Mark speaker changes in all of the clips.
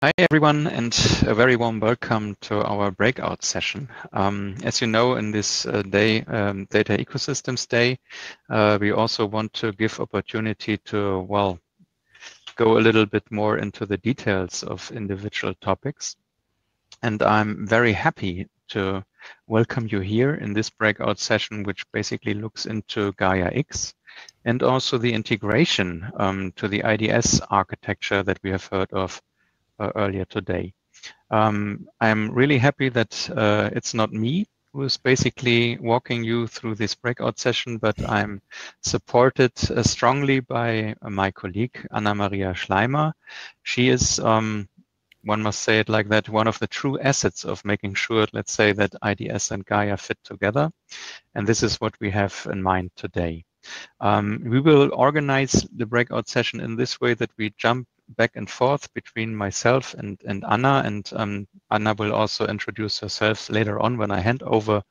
Speaker 1: Hi, everyone, and a very warm welcome to our breakout session. As you know, in this day, Data Ecosystems Day, we also want to give opportunity to, well, go a little bit more into the details of individual topics. And I'm very happy to welcome you here in this breakout session, which basically looks into GAIA X and also the integration to the IDS architecture that we have heard of earlier today. I'm really happy that it's not me who is basically walking you through this breakout session, but I'm supported strongly by my colleague, Anna-Maria Schleimer. She is, one must say it like that, one of the true assets of making sure, let's say, that IDS and GAIA fit together. And this is what we have in mind today. We will organize the breakout session in this way that we jump back and forth between myself and Anna, and Anna will also introduce herself later on when I hand over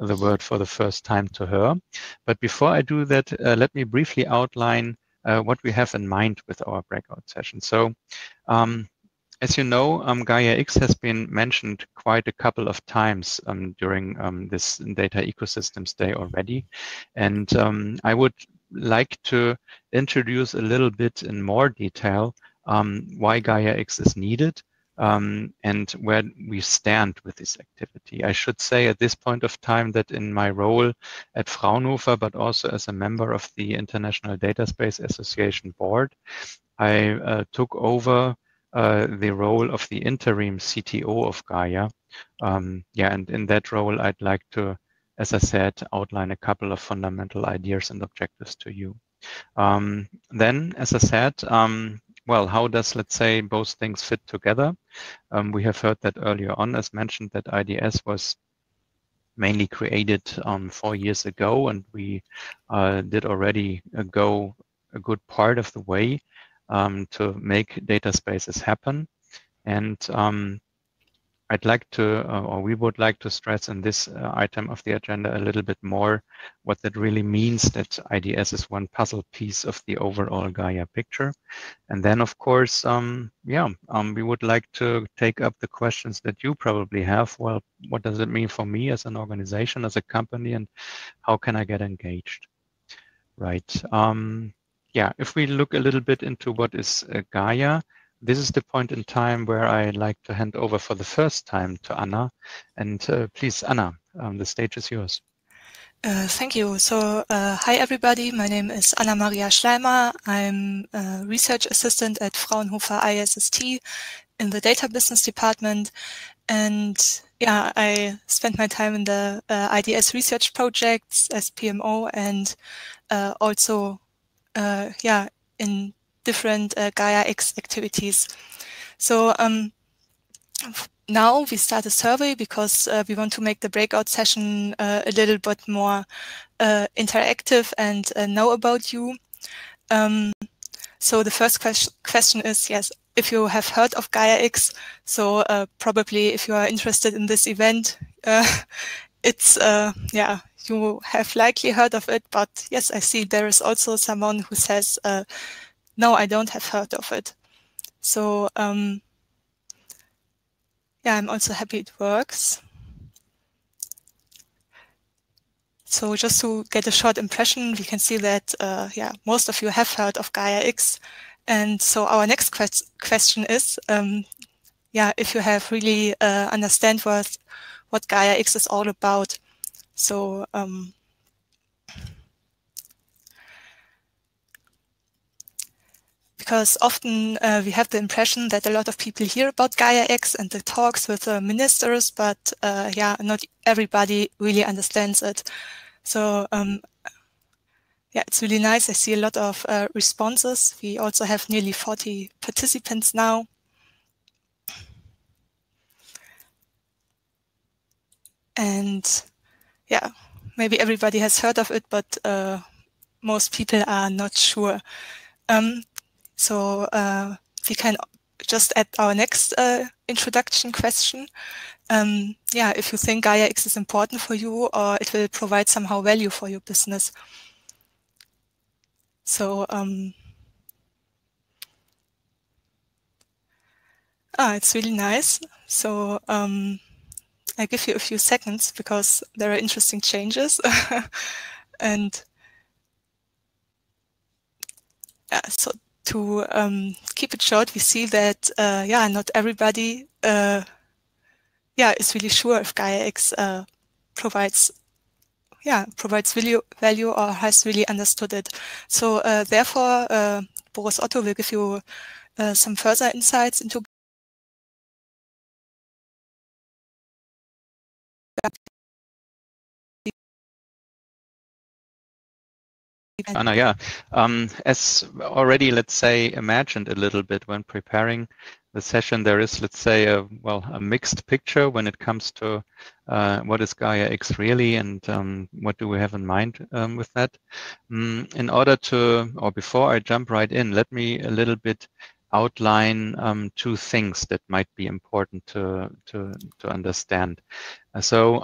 Speaker 1: the word for the first time to her. But before I do that, let me briefly outline what we have in mind with our breakout session. So, as you know, GAIA X has been mentioned quite a couple of times during this Data Ecosystems Day already. And I would like to introduce a little bit in more detail why GAIA X is needed and where we stand with this activity. I should say at this point of time that in my role at Fraunhofer, but also as a member of the International Data Space Association board, I took over the role of the interim CTO of GAIA. And in that role, I'd like to, as I said, outline a couple of fundamental ideas and objectives to you. Then, as I said, well, how does, let's say, both things fit together? We have heard that earlier on, as mentioned, that IDS was mainly created 4 years ago, and we did already go a good part of the way to make data spaces happen. And I'd like to, or we would like to stress in this item of the agenda a little bit more what that really means, that IDS is one puzzle piece of the overall GAIA picture. And then, of course, we would like to take up the questions that you probably have. Well, what does it mean for me as an organization, as a company, and how can I get engaged? Right. If we look a little bit into what is GAIA, this is the point in time where I like to hand over for the first time to Anna. And please, Anna, the stage is yours.
Speaker 2: Thank you. So, hi everybody. My name is Anna-Maria Schleimer. I'm a research assistant at Fraunhofer ISST in the data business department. And yeah, I spent my time in the IDS research projects as PMO and also in different GAIA X activities. So now we start a survey because we want to make the breakout session a little bit more interactive and know about you. So the first question is, yes, if you have heard of GAIA X, so probably if you are interested in this event, it's, you have likely heard of it, but yes, I see there is also someone who says, no, I don't have heard of it. So, yeah, I'm also happy it works. So just to get a short impression, we can see that, most of you have heard of GAIA X. And so our next question is, if you have really understand what GAIA X is all about. So, because often we have the impression that a lot of people hear about GAIA X and the talks with the ministers, but not everybody really understands it. So it's really nice. I see a lot of responses. We also have nearly 40 participants now. And yeah, maybe everybody has heard of it, but most people are not sure. So we can just add our next introduction question. If you think GAIA X is important for you or it will provide somehow value for your business. So It's really nice. So I give you a few seconds because there are interesting changes. And so to keep it short, we see that not everybody is really sure if GAIA-X provides value or has really understood it. So therefore, Boris Otto will give you some further insights into
Speaker 1: Anna, yeah. As already, let's say, imagined a little bit when preparing the session, there is, let's say, a mixed picture when it comes to what is GAIA-X really and what do we have in mind with that. In order to, or before I jump right in, let me a little bit outline two things that might be important to understand. So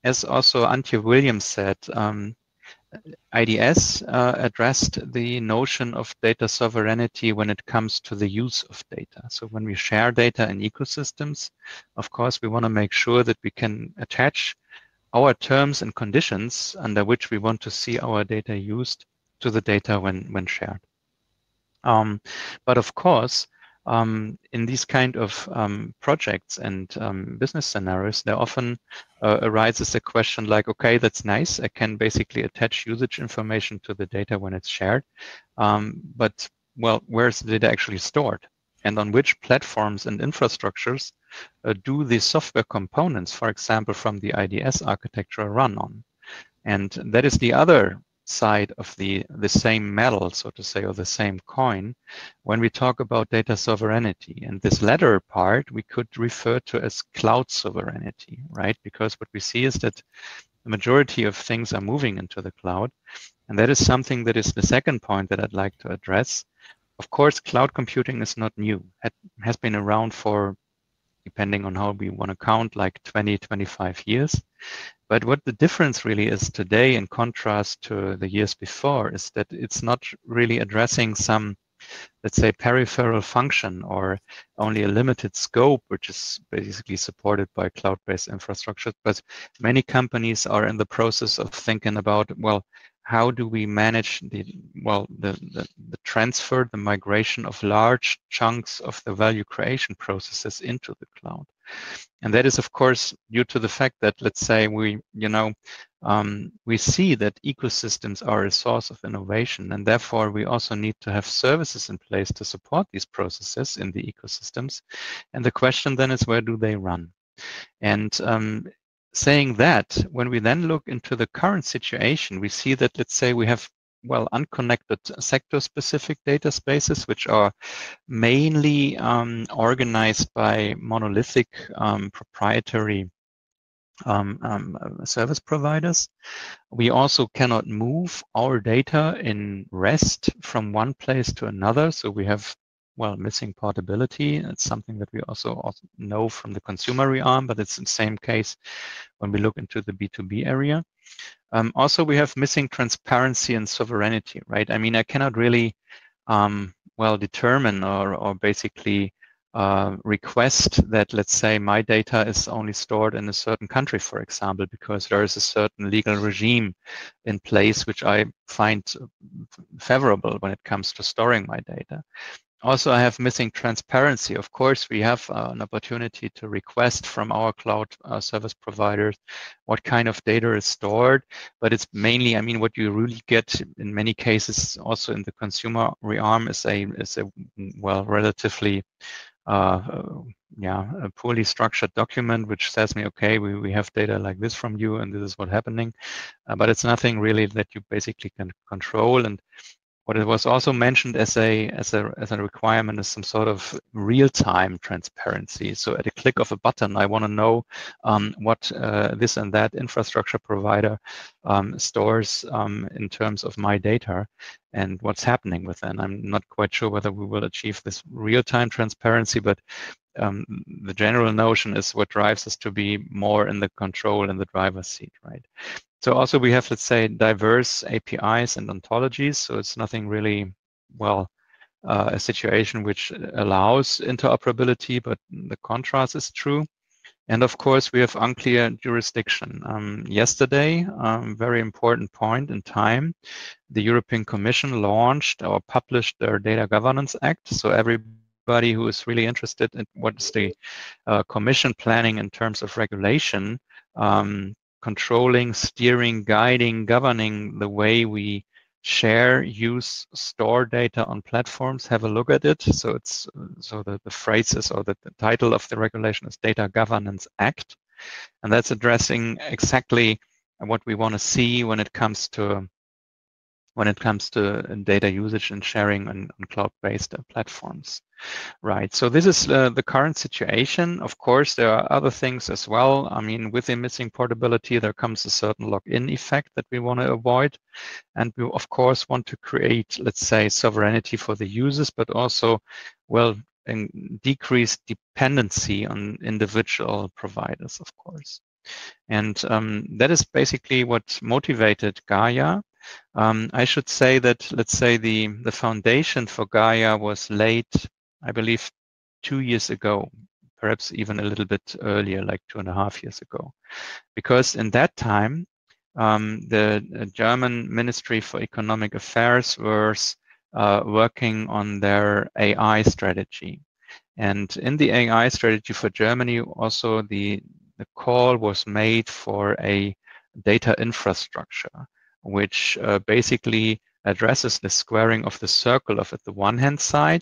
Speaker 1: as also Antje Williams said, IDS addressed the notion of data sovereignty when it comes to the use of data. So when we share data in ecosystems, of course, we want to make sure that we can attach our terms and conditions under which we want to see our data used to the data when shared. But of course, in these kind of projects and business scenarios, there often arises a question like, okay, that's nice. I can basically attach usage information to the data when it's shared. But, well, where's the data actually stored? And on which platforms and infrastructures do the software components, for example, from the IDS architecture run on? And that is the other side of the same medal, so to say, or the same coin, when we talk about data sovereignty. And this latter part we could refer to as cloud sovereignty, right? Because what we see is that the majority of things are moving into the cloud. And that is something that is the second point that I'd like to address. Of course, cloud computing is not new. It has been around for, depending on how we want to count, like 20, 25 years. But what the difference really is today in contrast to the years before is that it's not really addressing some, let's say, peripheral function or only a limited scope, which is basically supported by cloud-based infrastructure. But many companies are in the process of thinking about, well, how do we manage the transfer, the migration of large chunks of the value creation processes into the cloud? And that is, of course, due to the fact that, let's say, we see that ecosystems are a source of innovation, and therefore we also need to have services in place to support these processes in the ecosystems. And the question then is, where do they run? And saying that, when we then look into the current situation, we see that, let's say, we have unconnected sector-specific data spaces, which are mainly organized by monolithic proprietary service providers. We also cannot move our data in REST from one place to another. So we have, missing portability. It's something that we also know from the consumer realm, but it's the same case when we look into the B2B area. Also, we have missing transparency and sovereignty, right? I mean, I cannot really determine or basically request that, let's say, my data is only stored in a certain country, for example, because there is a certain legal regime in place which I find favorable when it comes to storing my data. Also, I have missing transparency. Of course, we have an opportunity to request from our cloud service providers what kind of data is stored, but it's mainly, I mean, what you really get in many cases, also in the consumer realm, is a relatively a poorly structured document which says me, okay, we have data like this from you, and this is what's happening, but it's nothing really that you basically can control. And what it was also mentioned as a requirement is some sort of real-time transparency. So at a click of a button, I want to know what this and that infrastructure provider stores in terms of my data and what's happening with it. I'm not quite sure whether we will achieve this real-time transparency, but the general notion is what drives us to be more in the control in the driver's seat, right? So also we have, let's say, diverse APIs and ontologies. So it's nothing really, a situation which allows interoperability, but the contrast is true. And of course, we have unclear jurisdiction. Yesterday, very important point in time, the European Commission launched or published their Data Governance Act. So everybody who is really interested in what's the Commission planning in terms of regulation, controlling, steering, guiding, governing the way we share, use, store data on platforms, have a look at it. So it's the phrases or the title of the regulation is Data Governance Act, and that's addressing exactly what we want to see when it comes to data usage and sharing on cloud-based platforms. Right. So this is the current situation. Of course, there are other things as well. I mean, with the missing portability, there comes a certain login effect that we want to avoid. And we, of course, want to create, let's say, sovereignty for the users, but also, well, decrease dependency on individual providers, of course. And that is basically what motivated GAIA. I should say that, let's say, the foundation for GAIA was laid, I believe, 2 years ago, perhaps even a little bit earlier, like 2.5 years ago. Because in that time, the German Ministry for Economic Affairs was working on their AI strategy. And in the AI strategy for Germany, also the call was made for a data infrastructure, which basically addresses the squaring of the circle of, at the one hand side,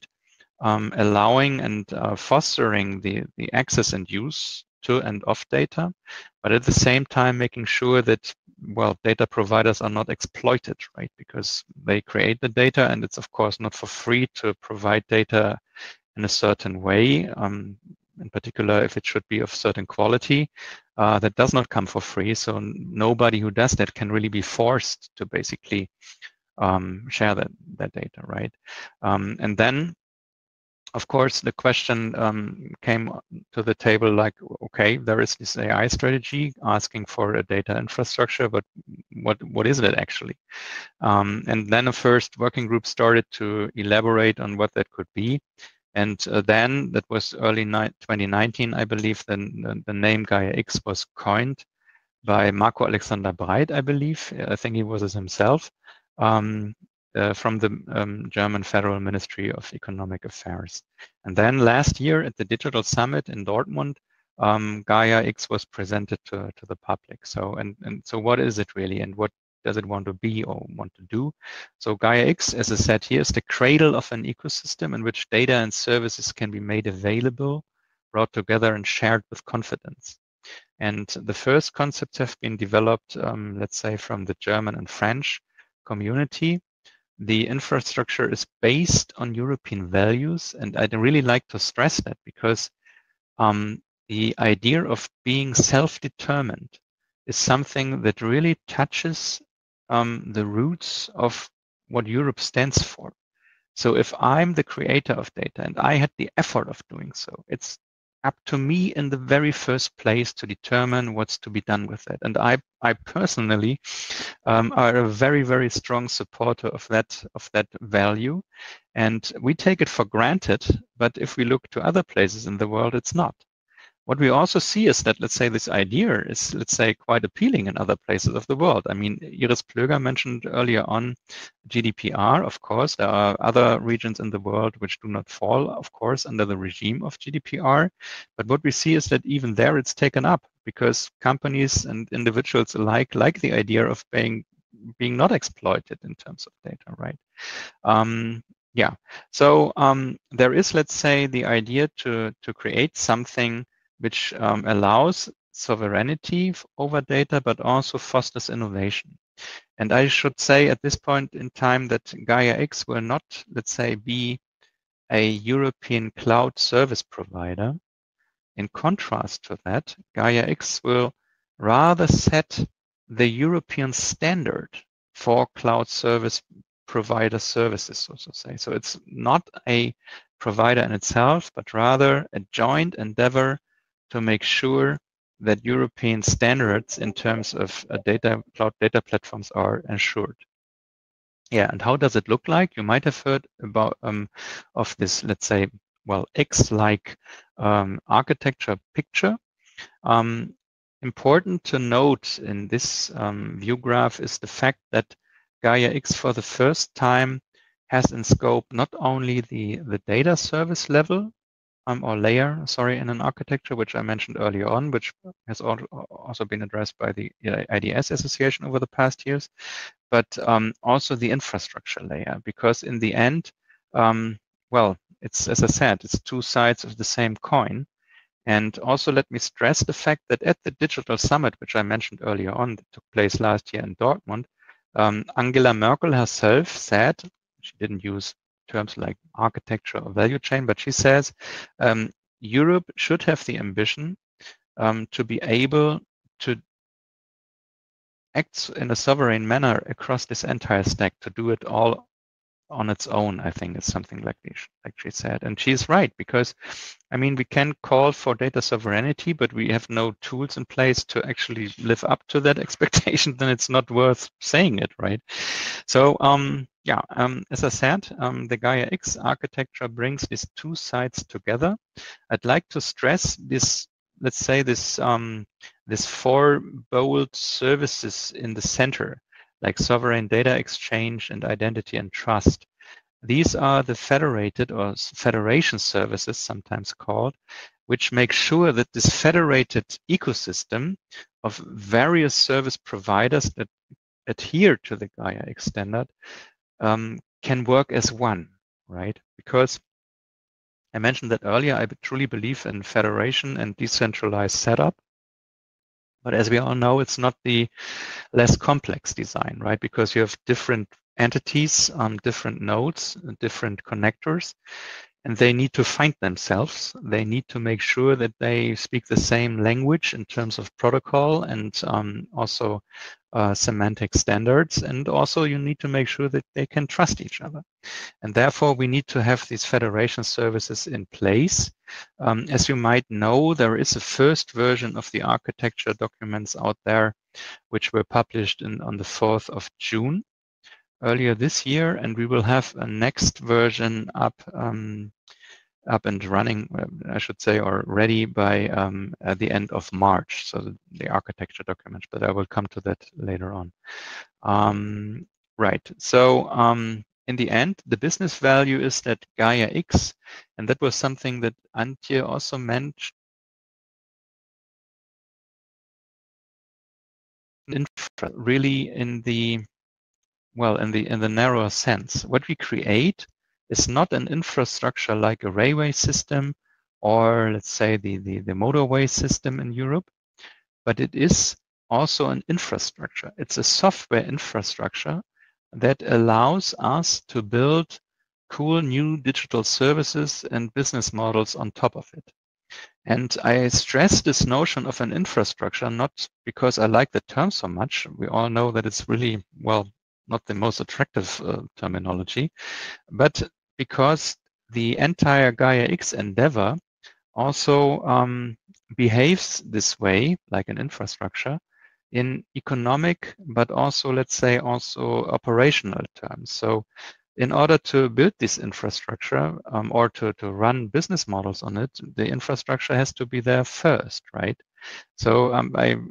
Speaker 1: allowing and fostering the access and use to and of data, but at the same time making sure that, well, data providers are not exploited, right? Because they create the data, and it's of course not for free to provide data in a certain way. In particular, if it should be of certain quality, that does not come for free. So nobody who does that can really be forced to basically share that data, right? And then, of course, the question came to the table like, okay, there is this AI strategy asking for a data infrastructure, but what is it actually? And then a first working group started to elaborate on what that could be. And then, that was early 2019, I believe, then the name GAIA X was coined by Marco Alexander Breit, I believe. I think he was it himself, from the German Federal Ministry of Economic Affairs. And then last year at the Digital Summit in Dortmund, GAIA X was presented to the public. So, and so what is it really, and what does it want to be or want to do? So GAIA X, as I said here, is the cradle of an ecosystem in which data and services can be made available, brought together, and shared with confidence. And the first concepts have been developed, let's say, from the German and French community. The infrastructure is based on European values, and I'd really like to stress that, because the idea of being self-determined is something that really touches the roots of what Europe stands for. So if I'm the creator of data and I had the effort of doing so, it's up to me in the very first place to determine what's to be done with it. And I personally are a very, very strong supporter of that value. And we take it for granted, but if we look to other places in the world, it's not. What we also see is that, let's say, this idea is, let's say, quite appealing in other places of the world. I mean, Iris Plöger mentioned earlier on GDPR. Of course, there are other regions in the world which do not fall, of course, under the regime of GDPR. But what we see is that even there it's taken up, because companies and individuals alike like the idea of being not exploited in terms of data, right? Yeah. So there is, let's say, the idea to create something which allows sovereignty over data, but also fosters innovation. And I should say at this point in time that GAIA X will not, let's say, be a European cloud service provider. In contrast to that, GAIA X will rather set the European standard for cloud service provider services, so to say. So it's not a provider in itself, but rather a joint endeavor to make sure that European standards in terms of cloud data platforms are ensured. Yeah, and how does it look like? You might have heard about of this, let's say, well, X-like architecture picture. Important to note in this view graph is the fact that GAIA-X for the first time has in scope not only the data service level or layer, sorry, in an architecture, which I mentioned earlier on, which has also been addressed by the IDS Association over the past years, but also the infrastructure layer, because in the end, well, it's, as I said, it's two sides of the same coin. And also let me stress the fact that at the Digital Summit, which I mentioned earlier on, that took place last year in Dortmund, Angela Merkel herself said, she didn't use terms like architecture or value chain, but she says Europe should have the ambition to be able to act in a sovereign manner across this entire stack, to do it all on its own. I think it's something like she said. And she's right, because I mean, we can call for data sovereignty, but we have no tools in place to actually live up to that expectation, then it's not worth saying it, right? So yeah, as I said, the GAIA-X architecture brings these two sides together. I'd like to stress this, let's say this, this four bold services in the center, like sovereign data exchange and identity and trust. These are the federated or federation services, sometimes called, which make sure that this federated ecosystem of various service providers that adhere to the GAIA-X standard can work as one, right? Because I mentioned that earlier, I truly believe in federation and decentralized setup. But as we all know, it's not the less complex design, right? Because you have different entities, different nodes, different connectors, and they need to find themselves. They need to make sure that they speak the same language in terms of protocol and also semantic standards. And also you need to make sure that they can trust each other. And therefore we need to have these federation services in place. As you might know, there is a first version of the architecture documents out there, which were published on the 4th of June earlier this year, and we will have a next version up and running, I should say, or ready by at the end of March. So the architecture document, but I will come to that later on. Right. So in the end, the business value is that GAIA-X, and that was something that Antje also mentioned, really in the, well, in the narrower sense. What we create is not an infrastructure like a railway system or, let's say, the motorway system in Europe, but it is also an infrastructure. It's a software infrastructure that allows us to build cool new digital services and business models on top of it. And I stress this notion of an infrastructure, not because I like the term so much. We all know that it's really, well, not the most attractive terminology, but because the entire GAIA-X endeavor also behaves this way, like an infrastructure, in economic, but also, let's say, also operational terms. So in order to build this infrastructure or to run business models on it, the infrastructure has to be there first, right? So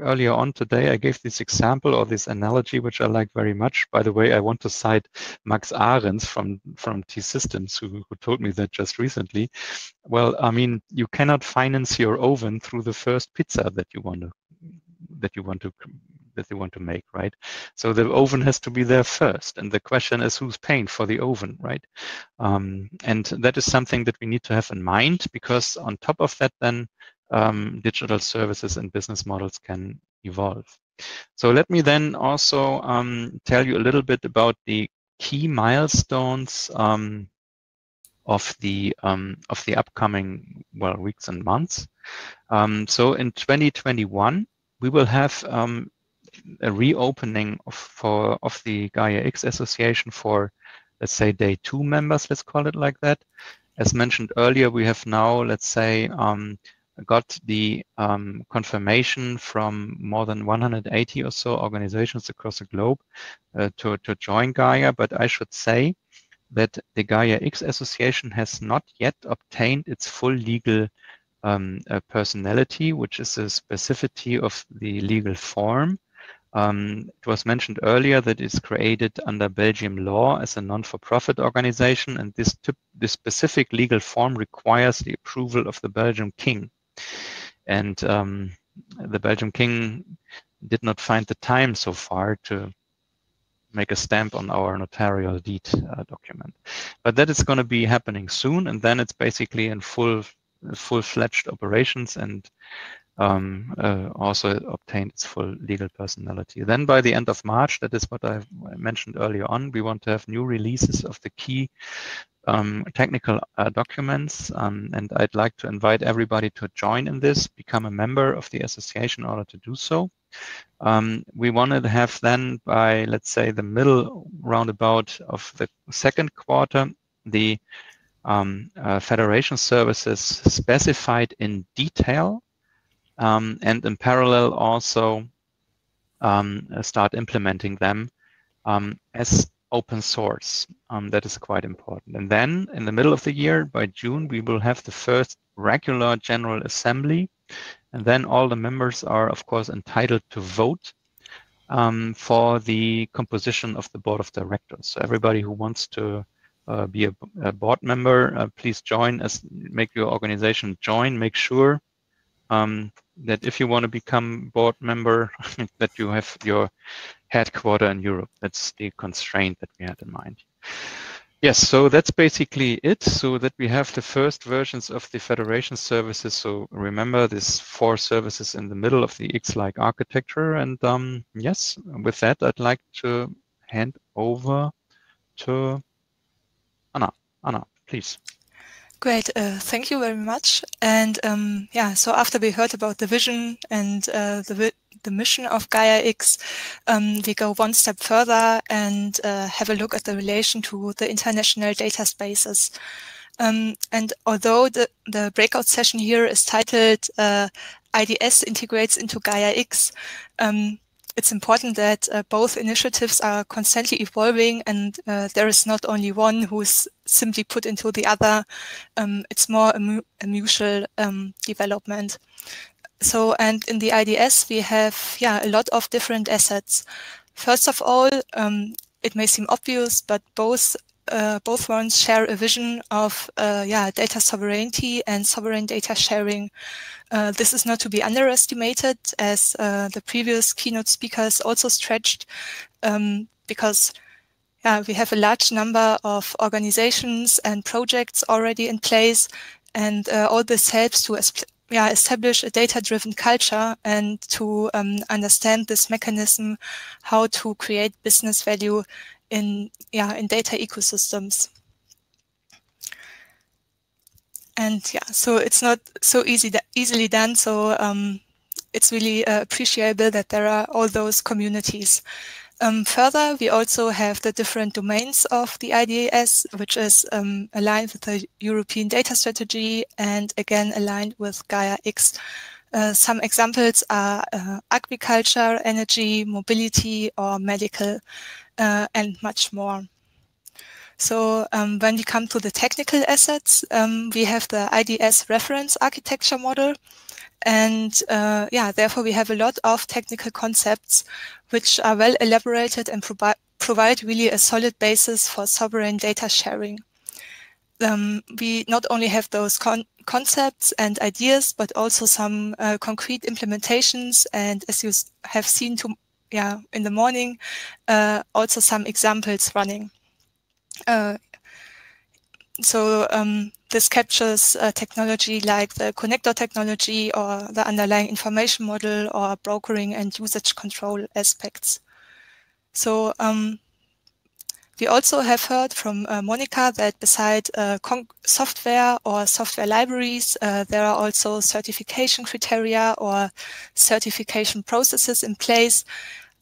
Speaker 1: earlier on today, I gave this example or this analogy, which I like very much. By the way, I want to cite Max Ahrens from T-Systems, who told me that just recently. Well, I mean, you cannot finance your oven through the first pizza that you want to make, right? So the oven has to be there first, and the question is who's paying for the oven, right? And that is something that we need to have in mind, because on top of that, then digital services and business models can evolve. So let me then also tell you a little bit about the key milestones of the upcoming, well, weeks and months. So in 2021, we will have a reopening of the GAIA-X Association for, let's say, day 2 members, let's call it like that. As mentioned earlier, we have now, let's say, got the confirmation from more than 180 or so organizations across the globe to join GAIA, but I should say that the GAIA-X association has not yet obtained its full legal personality, which is a specificity of the legal form. It was mentioned earlier that it's created under Belgium law as a non-for-profit organization, and this specific legal form requires the approval of the Belgian king. And the Belgian king did not find the time so far to make a stamp on our notarial deed document. But that is going to be happening soon, and then it's basically in full-fledged operations and also obtained its full legal personality. Then by the end of March, that is what I mentioned earlier on, we want to have new releases of the key technical documents, and I'd like to invite everybody to join in this, become a member of the association in order to do so. We wanted to have then by, let's say, the middle roundabout of the second quarter, the federation services specified in detail, and in parallel also start implementing them as open source. That is quite important. And then in the middle of the year, by June, we will have the first regular General Assembly. And then all the members are, of course, entitled to vote for the composition of the board of directors. So everybody who wants to be a board member, please join us, make your organization join, make sure that if you want to become board member, that you have your headquarter in Europe. That's the constraint that we had in mind. Yes, so that's basically it. So that we have the first versions of the federation services. So remember these 4 services in the middle of the X-like architecture. And yes, with that, I'd like to hand over to Anna. Anna, please.
Speaker 2: Great, thank you very much. And yeah, so after we heard about the vision and the mission of GAIA-X, we go one step further and have a look at the relation to the international data spaces. And although the breakout session here is titled IDS integrates into GAIA-X, it's important that both initiatives are constantly evolving, and there is not only one who's simply put into the other. It's more a mutual development. So, and in the IDS, we have, a lot of different assets. First of all, it may seem obvious, but both ones share a vision of, data sovereignty and sovereign data sharing. This is not to be underestimated, as the previous keynote speakers also stretched, because we have a large number of organizations and projects already in place, and all this helps to establish a data-driven culture and to understand this mechanism, how to create business value in data ecosystems. And so it's not so easily done. So it's really appreciable that there are all those communities. Further, we also have the different domains of the IDS, which is aligned with the European data strategy and again aligned with GAIA-X. Some examples are agriculture, energy, mobility, or medical, and much more. So when we come to the technical assets, we have the IDS reference architecture model. And therefore we have a lot of technical concepts which are well elaborated and provide really a solid basis for sovereign data sharing. We not only have those concepts and ideas, but also some concrete implementations. And as you have seen in the morning, also some examples running. So this captures technology like the connector technology or the underlying information model or brokering and usage control aspects. So we also have heard from Monica that beside software or software libraries, there are also certification criteria or certification processes in place,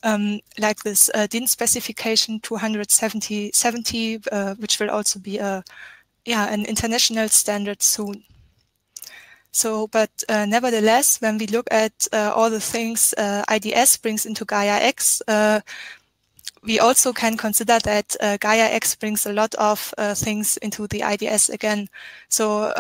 Speaker 2: like this DIN specification 270, which will also be an international standard soon. So, but nevertheless, when we look at all the things IDS brings into GAIA-X, we also can consider that GAIA-X brings a lot of things into the IDS again. So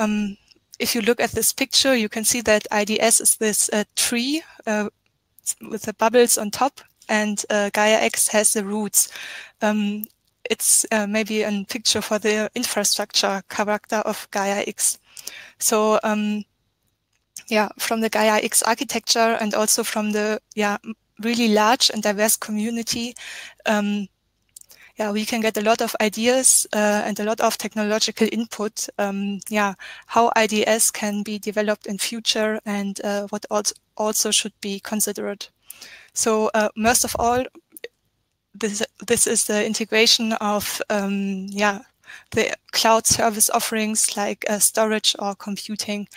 Speaker 2: if you look at this picture, you can see that IDS is this tree with the bubbles on top, and GAIA-X has the roots. It's maybe a picture for the infrastructure character of GAIA-X. So yeah, from the GAIA-X architecture and also from the really large and diverse community, yeah, we can get a lot of ideas and a lot of technological input. Yeah, how IDS can be developed in future and what also should be considered. So most of all, this is the integration of the cloud service offerings like storage or computing,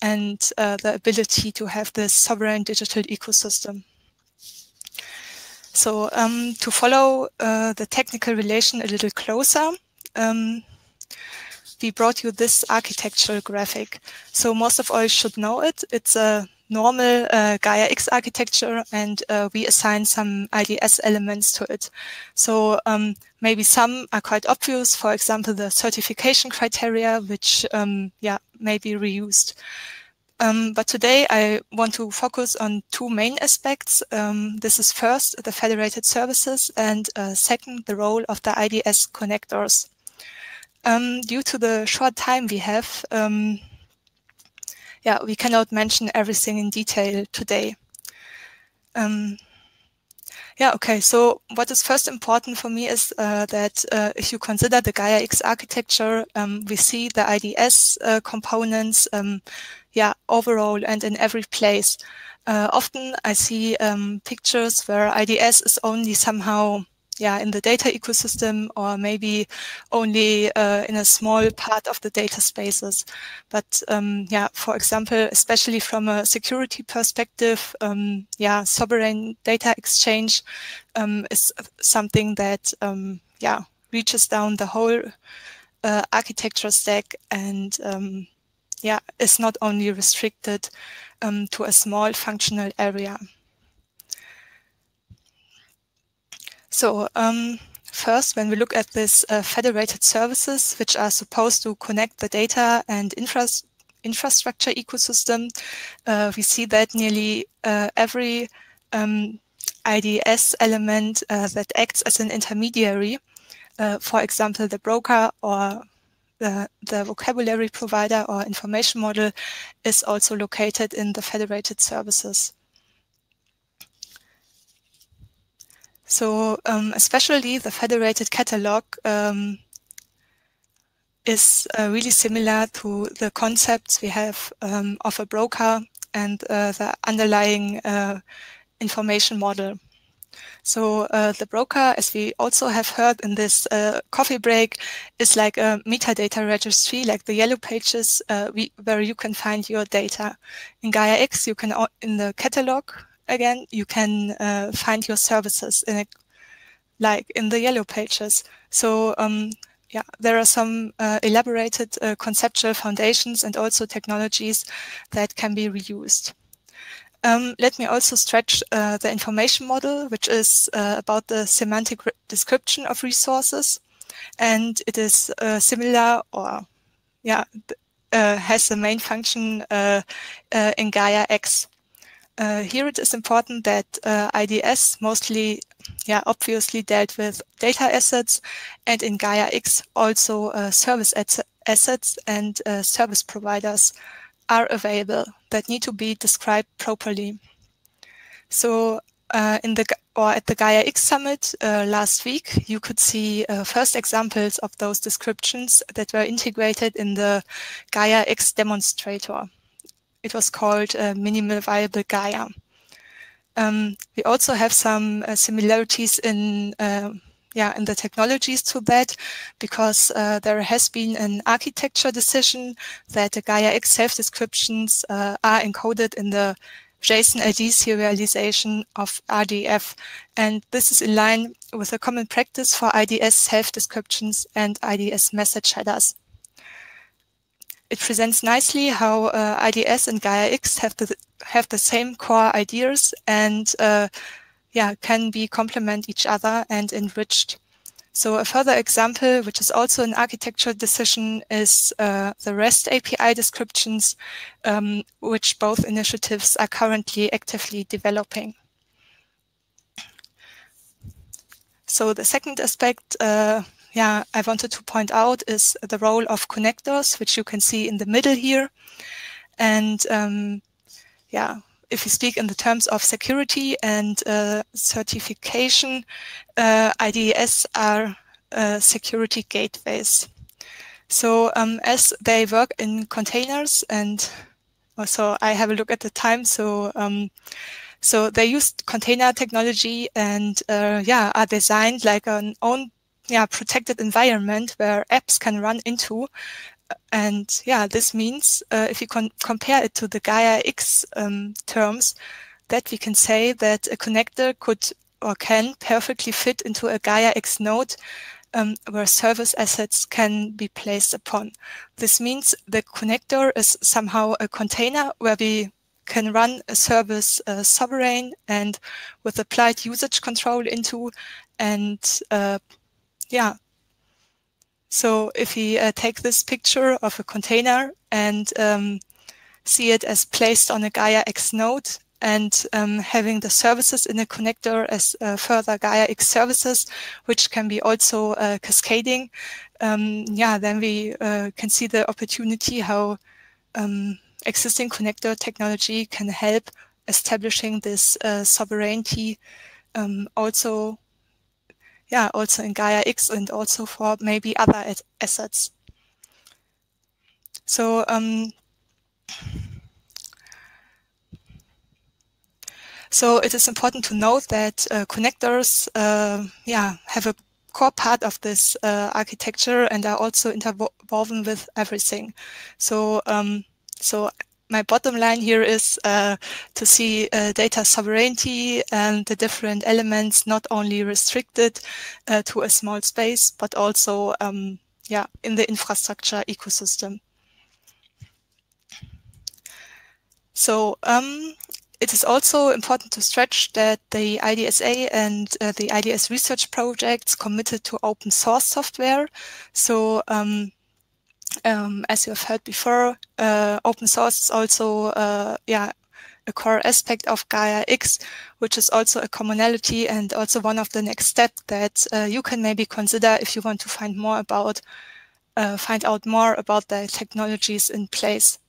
Speaker 2: and the ability to have this sovereign digital ecosystem. So to follow the technical relation a little closer, we brought you this architectural graphic. So most of all should know it. It's a normal GAIA-X architecture, and we assign some IDS elements to it. So maybe some are quite obvious, for example, the certification criteria, which may be reused. But today I want to focus on two main aspects. This is first, the federated services, and second, the role of the IDS connectors. Due to the short time we have, we cannot mention everything in detail today. Okay, so what is first important for me is that if you consider the GAIA-X architecture, we see the IDS components overall and in every place. Often I see pictures where IDS is only somehow in the data ecosystem, or maybe only in a small part of the data spaces. But for example, especially from a security perspective, sovereign data exchange is something that reaches down the whole architecture stack, and is not only restricted to a small functional area. So first, when we look at this federated services, which are supposed to connect the data and infrastructure ecosystem, we see that nearly every IDS element that acts as an intermediary, for example, the broker or the vocabulary provider or information model, is also located in the federated services. So especially the federated catalog is really similar to the concepts we have of a broker and the underlying information model. So the broker, as we also have heard in this coffee break, is like a metadata registry, like the yellow pages where you can find your data. In GAIA-X, you can, in the catalog, again, you can find your services in it, like in the yellow pages. So there are some elaborated conceptual foundations and also technologies that can be reused. Let me also stretch the information model, which is about the semantic description of resources. And it is similar, or has the main function in GAIA-X. Here it is important that IDS mostly, obviously dealt with data assets, and in GAIA-X also service assets and service providers are available that need to be described properly. So at the GAIA-X summit last week, you could see first examples of those descriptions that were integrated in the GAIA-X demonstrator. It was called Minimal Viable GAIA. We also have some similarities in the technologies to that, because there has been an architecture decision that the GAIA-X self-descriptions are encoded in the JSON ID serialization of RDF. And this is in line with a common practice for IDS self-descriptions and IDS message headers. it presents nicely how IDS and GAIA-X have the same core ideas and can be complement each other and enriched. So a further example, which is also an architecture decision, is the REST API descriptions, which both initiatives are currently actively developing. So the second aspect I wanted to point out is the role of connectors, which you can see in the middle here. And if you speak in the terms of security and certification, IDS are security gateways. So as they work in containers, and also I have a look at the time, so so they use container technology and are designed like an own protected environment where apps can run into. And this means if you compare it to the GAIA-X terms, that we can say that a connector could or can perfectly fit into a GAIA-X node where service assets can be placed upon. This means the connector is somehow a container where we can run a service sovereign and with applied usage control into. And so if we take this picture of a container and see it as placed on a GAIA-X node and having the services in a connector as further GAIA-X services, which can be also cascading, then we can see the opportunity how existing connector technology can help establishing this sovereignty also in GAIA-X and also for maybe other assets. So so it is important to note that connectors have a core part of this architecture and are also interwoven with everything. So so my bottom line here is to see data sovereignty and the different elements not only restricted to a small space, but also in the infrastructure ecosystem. So it is also important to stretch that the IDSA and the IDS research projects committed to open source software. So as you have heard before, open source is also a core aspect of GAIA-X, which is also a commonality and also one of the next steps that you can maybe consider if you want to find out more about the technologies in place.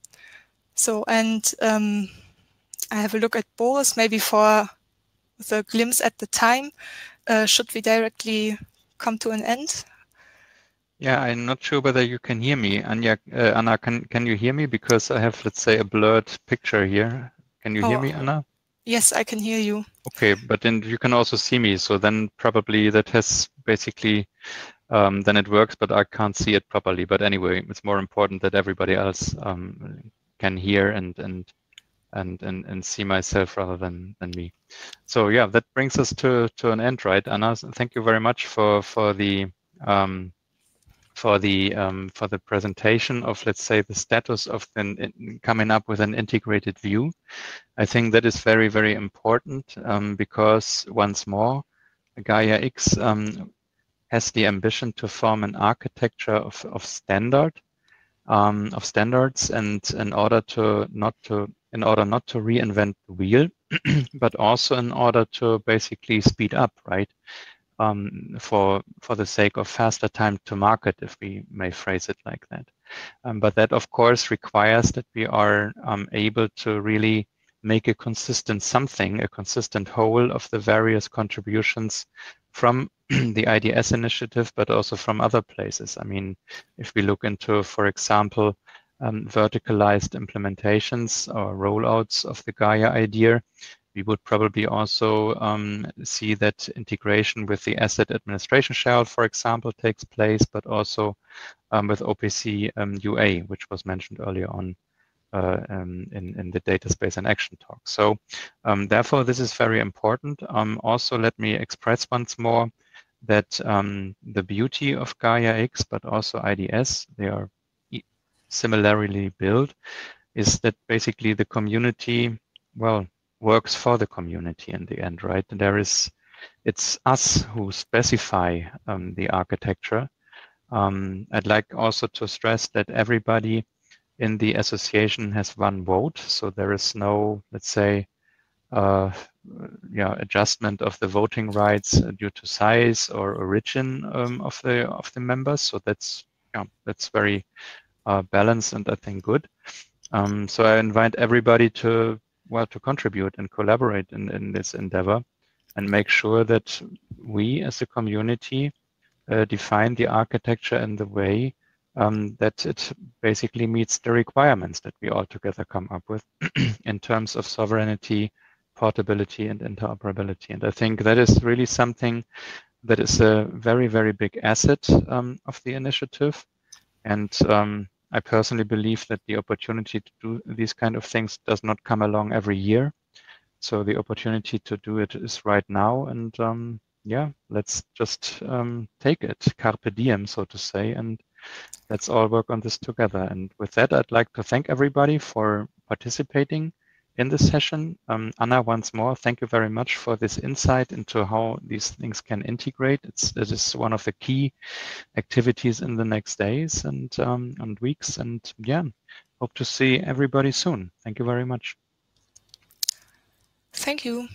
Speaker 2: So, and I have a look at Boris, maybe for the glimpse at the time. Should we directly come to an end?
Speaker 1: Yeah, I'm not sure whether you can hear me. Anna, can you hear me? Because I have, let's say, a blurred picture here. Can you hear me, Anna?
Speaker 2: Yes, I can hear you.
Speaker 1: Okay, but then you can also see me. So then probably that has basically, then it works, but I can't see it properly. But anyway, it's more important that everybody else can hear and see myself rather than me. So yeah, that brings us to an end, right, Anna? Thank you very much for the presentation of, let's say, the status of coming up with an integrated view. I think that is very, very important because once more, GAIA-X has the ambition to form an architecture of standards, and in order not to reinvent the wheel, but also in order to basically speed up, right? For the sake of faster time to market, if we may phrase it like that. But that, of course, requires that we are able to really make a consistent whole of the various contributions from the IDS initiative, but also from other places. I mean, if we look into, for example, verticalized implementations or rollouts of the GAIA idea, we would probably also see that integration with the asset administration shell, for example, takes place, but also with OPC UA, which was mentioned earlier on in the data space and action talk. So therefore, this is very important. Also, let me express once more that the beauty of GAIA-X, but also IDS, they are similarly built, is that basically the community, well, works for the community in the end, right? It's us who specify the architecture. I'd like also to stress that everybody in the association has one vote, so there is no, let's say, adjustment of the voting rights due to size or origin of the members. So that's very balanced and I think good. So I invite everybody to contribute and collaborate in this endeavor and make sure that we as a community define the architecture in the way that it basically meets the requirements that we all together come up with in terms of sovereignty, portability, and interoperability. And I think that is really something that is a very, very big asset of the initiative. And I personally believe that the opportunity to do these kind of things does not come along every year. So the opportunity to do it is right now. And yeah, let's just take it, carpe diem, so to say, and let's all work on this together. And with that, I'd like to thank everybody for participating in this session. Anna, once more, thank you very much for this insight into how these things can integrate. It is one of the key activities in the next days and weeks. And yeah, hope to see everybody soon. Thank you very much.
Speaker 2: Thank you.